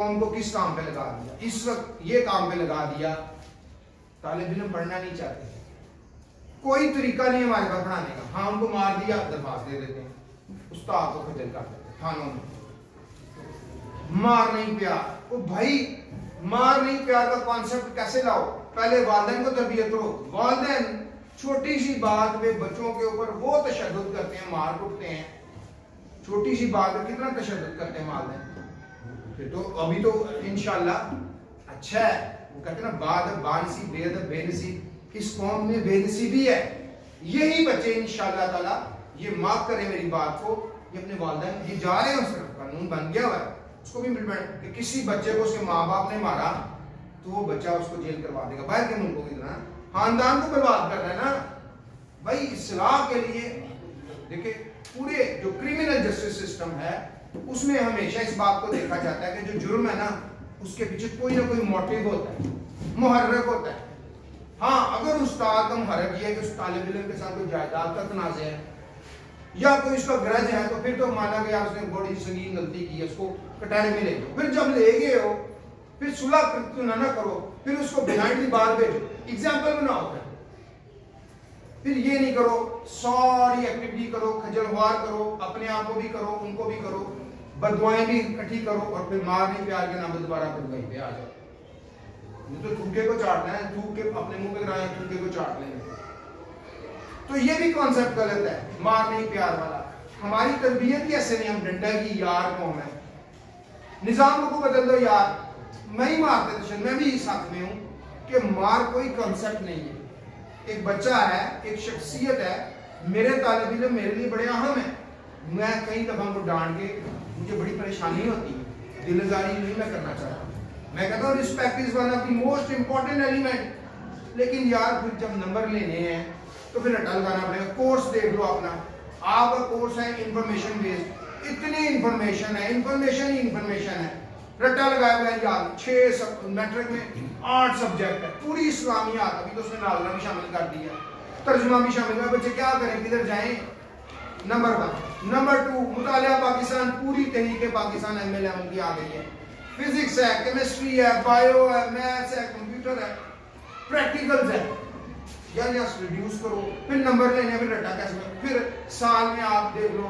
कौम को किस काम पे लगा दिया, इस वक्त ये काम पे लगा दिया। तालिब इल्म पढ़ना नहीं चाहते, कोई तरीका नहीं हमारे पास पढ़ाने का। हाँ, उनको मार दिया, दरखास्त दे देते हैं, उस्ताद को खजल कर देते हैं थानों में। मार नहीं प्यार, ओ भाई मार नहीं प्यार का कॉन्सेप्ट कैसे लाओ? पहले वालिदैन को तरबियत करो। वालिदैन छोटी सी बात पे बच्चों के ऊपर वो तशद्दुद करते हैं, मार कुटते हैं। छोटी सी बात पे कितना तशद्दुद करते हैं वालिदैन। फिर तो अभी तो इंशाल्लाह अच्छा है, वो कहते हैं ना बाद बानसी बेअदब बेनसीब, इस कौम में बेनसीबी है। यही बच्चे इंशाल्लाह ताला, ये माफ करें मेरी बात को, ये अपने वालिदैन ये जा रहे हैं, उस तरफ कानून बन गया हुआ है, उसको भी इम्प्लीमेंट कि किसी बच्चे को उसके माँ बाप ने मारा तो वो बच्चा उसको जेल करवा देगा। बाहर के मुल्कों की तरह खानदान को बर्बाद कर रहा है ना भाई। इस्लाह के लिए देखिए, पूरे जो क्रिमिनल जस्टिस सिस्टम है उसमें हमेशा इस बात को देखा जाता है कि जो जुर्म है ना उसके पीछे कोई ना कोई मोटिव होता है, मुहर्रक होता है। हाँ, अगर उस्ताद का मुहर्रक ये है कि उस तालिब इल्म के साथ कोई जायदाद का तनाज़ा है या कोई उसका ग्रज है, तो फिर तो माना गया उसने बड़ी संगीन गलती की है, उसको कटाने में ले लो। फिर जब ले गए हो फिर सुलह ना करो, फिर उसको ब्लाइंडली बाहर भेजो, एग्जाम्पल बनाओ। फिर ये नहीं करो, सारी एक्टिविटी करो, खजलवार करो, अपने आप को भी करो, उनको भी करो, बदुआएं भी इकट्ठी करो, और फिर मार नहीं प्यार के नाम पर दोबारा बदुआई पे आ जाओ। तो थूके को चाटना है, थूक के अपने मुंह पे गिराए, थूके को चाट लेंगे। तो ये भी कॉन्सेप्ट गलत है, मार नहीं प्यार वाला। हमारी तरबियत ही ऐसे नहीं, हम डंडा की यार कौम है, निजाम को बदल दो यार। मैं ही मारते थे, मैं भी इस हक में हूं कि मार कोई कॉन्सेप्ट नहीं है। एक बच्चा है, एक शख्सियत है, मेरे तालिब इल्म मेरे लिए बड़े अहम है। मैं कई दफा उनको डांट के मुझे बड़ी परेशानी होती है, दिलजारी नहीं मैं करना चाहता। मैं कहता हूँ respect is one of the most important element. लेकिन यार फिर जब नंबर लेने हैं तो फिर रट्टा लगाना पड़ेगा। कोर्स देख लो अपना, आपका कोर्स है इंफॉर्मेशन बेस्ड, इतनी इंफॉर्मेशन है, इंफॉर्मेशन ही इंफॉर्मेशन है, रट्टा लगाया हुआ है यार। 6 मैट्रिक में 8 सब्जेक्ट है, पूरी इस्लामियात, अभी तो उसने नाज़रा भी शामिल कर दिया, तर्जुमा भी शामिल है। बच्चे क्या करें, किधर जाएं? नंबर 1। नंबर 2, मुतालिया पाकिस्तान, पूरी तहरीक पाकिस्तान MA-11 की आ गई है। फिजिक्स है, केमिस्ट्री है, बायो है, मैथ्स है, कंप्यूटर है, प्रैक्टिकल्स है। यार रिड्यूस करो, फिर नंबर लेने, फिर रट्टा कैसे? फिर साल में आप देख लो,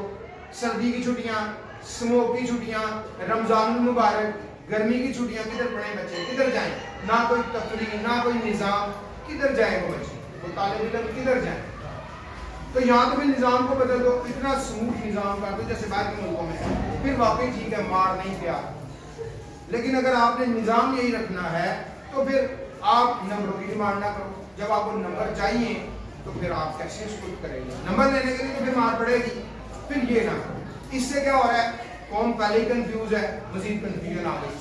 सर्दी की छुट्टियां, स्मोक की छुट्टियां, रमजान मुबारक, गर्मी की छुट्टियां, किधर पढ़े बच्चे, किधर जाएं? ना कोई तफरीह, ना कोई निज़ाम, किधर जाए वो बच्चे, वो तालिब इल्म किधर जाए? तो यहाँ तो भी निज़ाम को बदल दो, इतना स्मूथ निज़ाम कर दो जैसे बाहर के मुल्कों में है, फिर वाकई ठीक है, मार नहीं प्यार। लेकिन अगर आपने निज़ाम यही रखना है तो फिर आप नंबरों की डिमांड ना करो। जब आपको नंबर चाहिए तो फिर आप कैसे उसको करेंगे? नंबर लेने के लिए तो फिर मार पड़ेगी। फिर ये ना करो। इससे क्या हो रहा है, कौम पहले ही कंफ्यूज है, मजीद कंफ्यूजन आ गई।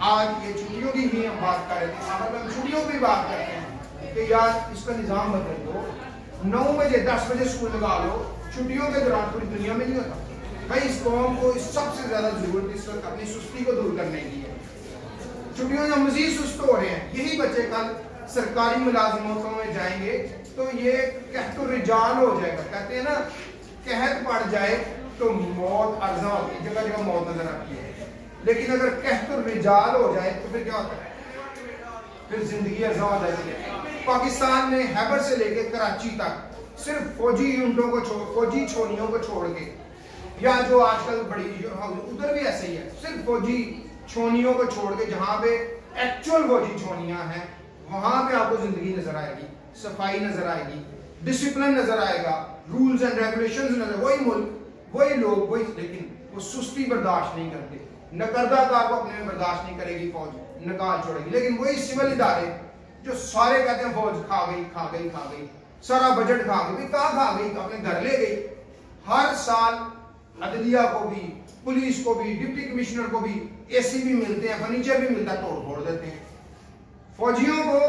आज ये छुट्टियों की ही हम बात कर रहे थे, अगर हम छुट्टियों की बात करते हैं कि यार इसका निज़ाम बदल दो, 9 बजे 10 बजे स्कूल लगा लो, छुट्टियों के दौरान पूरी दुनिया में नहीं होता। भाई इस कौम को सबसे ज्यादा जरूरत इस वक्त अपनी सुस्ती को दूर करने की है। छुट्टियों में मजीद सुस्त हो रहे हैं। यही बच्चे कल सरकारी मुलाजिमतों में जाएंगे तो ये कहतो रिजाल हो जाएगा। कहते हैं ना, कहत पड़ जाए तो मौत अर्जा होती है, जगह जगह मौत नजर आती है। लेकिन अगर कहतो रिजाल हो जाए तो फिर क्या होता है? फिर जिंदगी अर्जा हो जाती है। पाकिस्तान में हैबर से लेकर कराची तक सिर्फ फौजी यूनिटों को फौजी छोलियों को छोड़ के, या जो आजकल बड़ी उधर भी ऐसे ही है, सिर्फ फौजी छोनियों को छोड़ के जहां पे एक्चुअल फौजी छोनियां हैं वहां पे आपको जिंदगी नजर आएगी, सफाई नजर आएगी, डिसिप्लिन नजर आएगा, रूल्स एंड रेगुलेशंस नजर, वही मुल्क वही लोग वही, लेकिन वो सुस्ती बर्दाश्त नहीं करते। नकरदाकार को अपने में बर्दाश्त नहीं करेगी फौज, निकाल छोड़ेगी। लेकिन वही सिविल इदारे जो सारे कहते हैं फौज खा गई खा गई खा गई, सारा बजट खा गई, कहाँ खा गई? अपने घर ले गई। हर साल अदलिया को भी, पुलिस को भी, डिप्टी कमिश्नर को भी AC भी मिलते हैं, फर्नीचर भी मिलता है, तोड़ फोड़ देते हैं। फौजियों को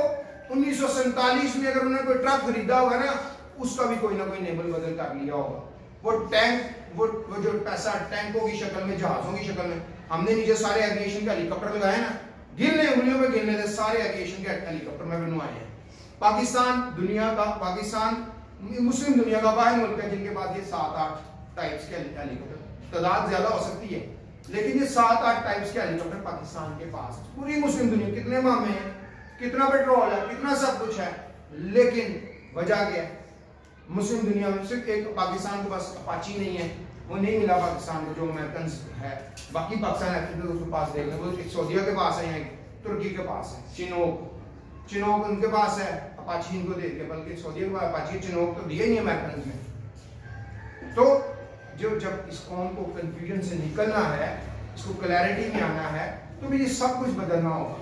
1947 में अगर उन्होंने कोई ट्रक खरीदा होगा ना, उसका भी कोई ना कोई नेबल बदल कर लिया होगा। वो टैंक, वो जो पैसा टैंकों की शक्ल में, जहाजों की शक्ल में, हमने नीचे सारे एविएशन के हेलीकॉप्टर लगाए ना, गिनने उंगलियों में गिनने से सारे एविएशन के हेलीकॉप्टर में बनवाए हैं। पाकिस्तान दुनिया का, पाकिस्तान मुस्लिम दुनिया का वाहिद मुल्क है जिनके पास ये 7-8 टाइप्स के हेलीकॉप्टर, तादाद ज्यादा हो सकती है लेकिन ये 7-8 टाइप्स के हेलीकॉप्टर पाकिस्तान के पास है। पूरी मुस्लिम दुनिया कितने मामे हैं, कितना पेट्रोल है, कितना सब कुछ है, लेकिन वजह क्या है? मुस्लिम दुनिया में सिर्फ एक पाकिस्तान के पास अपाची नहीं है, वो नहीं मिला पाकिस्तान को जो अमेरिकन है। बाकी पाकिस्तान के पास देख लें, वो एक सऊदीया के पास है, तुर्की के पास है, चिनोक उनके पास है, अपाची इनको दे के, बल्कि सऊदीया के पास अपाची चिनोक तो दिए नहीं अमेरिकन में। तो जो जब इस कौम को कंफ्यूजन से निकलना है, इसको क्लैरिटी में आना है, तो भी ये सब कुछ बदलना होगा।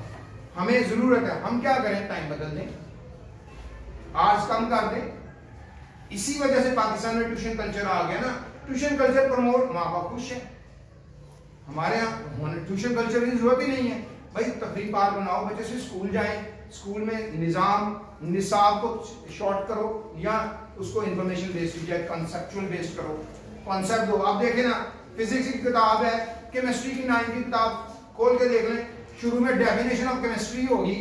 हमें जरूरत है, हम क्या करें, टाइम बदल दें, आज कम कर दें। इसी वजह से पाकिस्तान में ट्यूशन कल्चर आ गया ना। ट्यूशन कल्चर प्रमोट, माँ बाप खुश है, हमारे यहाँ ट्यूशन कल्चर की जरूरत ही नहीं है भाई। तफरीह पार्क बनाओ, बच्चे से स्कूल जाएं, स्कूल में निसाब को शॉर्ट करो या उसको इंफॉर्मेशन बेस्ड या कंसेप्चुअल बेस्ड करो, कॉन्सेप्ट दो। आप देखें ना, फिजिक्स की किताब है, केमिस्ट्री की 9 की किताब खोल के देख लें, शुरू में डेफिनेशन ऑफ केमिस्ट्री होगी,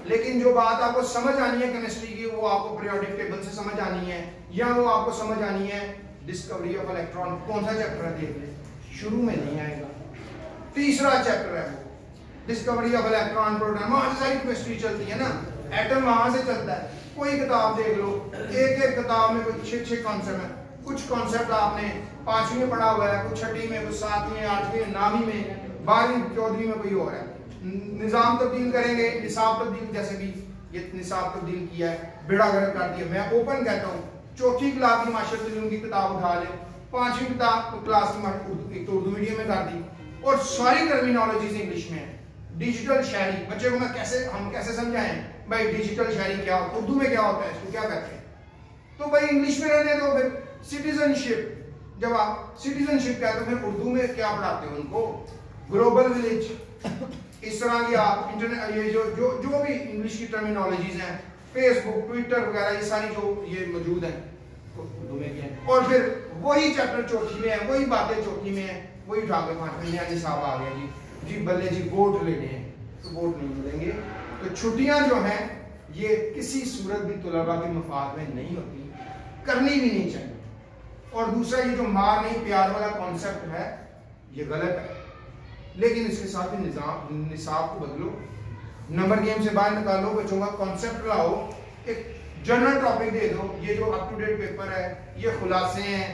लेकिन जो बात आपको समझ आनी है केमिस्ट्री की, वो आपको पीरियोडिक टेबल से समझ आनी है, या वो आपको समझ आनी है डिस्कवरी ऑफ इलेक्ट्रॉन। कौन सा चैप्टर है देख लें, शुरू में नहीं आएगा, तीसरा चैप्टर है वो डिस्कवरी ऑफ इलेक्ट्रॉन, प्रोटॉन, वहां से सारी केमिस्ट्री चलती है ना, एटम वहां से चलता है। कोई किताब देख लो, एक एक किताब में कुछ 6 कॉन्सेप्ट है। कुछ कॉन्सेप्ट आपने 5वीं में पढ़ा हुआ है, कुछ 6वीं में, कुछ 7वीं, 8वीं, 9वीं में, 12वीं, 14वीं में कोई और है। निजाम तब्दील करेंगे, निसाब तब्दील, जैसे भी ये निसाब तब्दील किया है, बेड़ा गर्क कर दिया। मैं ओपन कहता हूँ, चौथी क्लास की माशरत उलूम की किताब उठा ले, 5वीं क्लास की तो उर्दू मीडियम में कर दी, और सारी टर्मिनोलॉजीज इंग्लिश में है। डिजिटल शायरी बच्चे को हम कैसे समझाएं भाई, डिजिटल शायरी क्या होता है, उर्दू में क्या होता है, इसको क्या कहते हैं? तो भाई इंग्लिश में रहने दो। फिर सिटीजनशिप, जब आप सिटीजनशिप कहते हो, फिर उर्दू में क्या पढ़ाते हो उनको? ग्लोबल विलेज, इस तरह की आप इंटरनेट, ये जो भी इंग्लिश की टर्मिनोलॉजीज हैं, फेसबुक, ट्विटर वगैरह, ये सारी जो ये मौजूद है उर्दू में क्या है। और फिर वही चैप्टर चौथी में है, वही बातें चौथी में है, वही उठा के 5वीं में निसाब आ गया जी बल्ले जी वोट लेने हैं, तो वोट नहीं मिलेंगे। तो छुट्टियां जो हैं ये किसी सूरत भी तुलबा के मफाद में नहीं होती, करनी भी नहीं चाहिए। और दूसरा, ये जो मार नहीं प्यार वाला कॉन्सेप्ट है, ये गलत है, लेकिन इसके साथ ही निसाब को बदलो, नंबर गेम से बाहर निकालो, बच्चों का कॉन्सेप्ट लाओ, एक जनरल टॉपिक दे दो। ये जो अप टू डेट पेपर है, ये खुलासे हैं,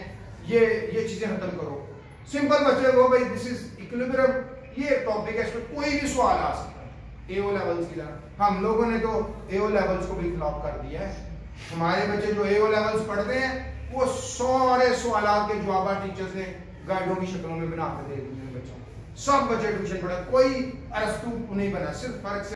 ये चीजें खत्म करो। सिंपल बच्चे को भाई दिस इज इक्विलिब्रियम, ये टॉपिक है, इसमें कोई भी सवाल आ सकता है। एओ लेवल्स की तरह हम लोगों ने तो एओ लेवल्स को भी फ्लॉप कर दिया है। हमारे बच्चे जो एओ लेवल्स पढ़ते हैं, वो सारे सवालों के जवाब टीचर्स ने गाइडों की शक्लों में बना कर दे दिए बच्चों। सब बच्चे ट्यूशन पढ़े, कोई अरस्तु नहीं बना, सिर्फ फर्क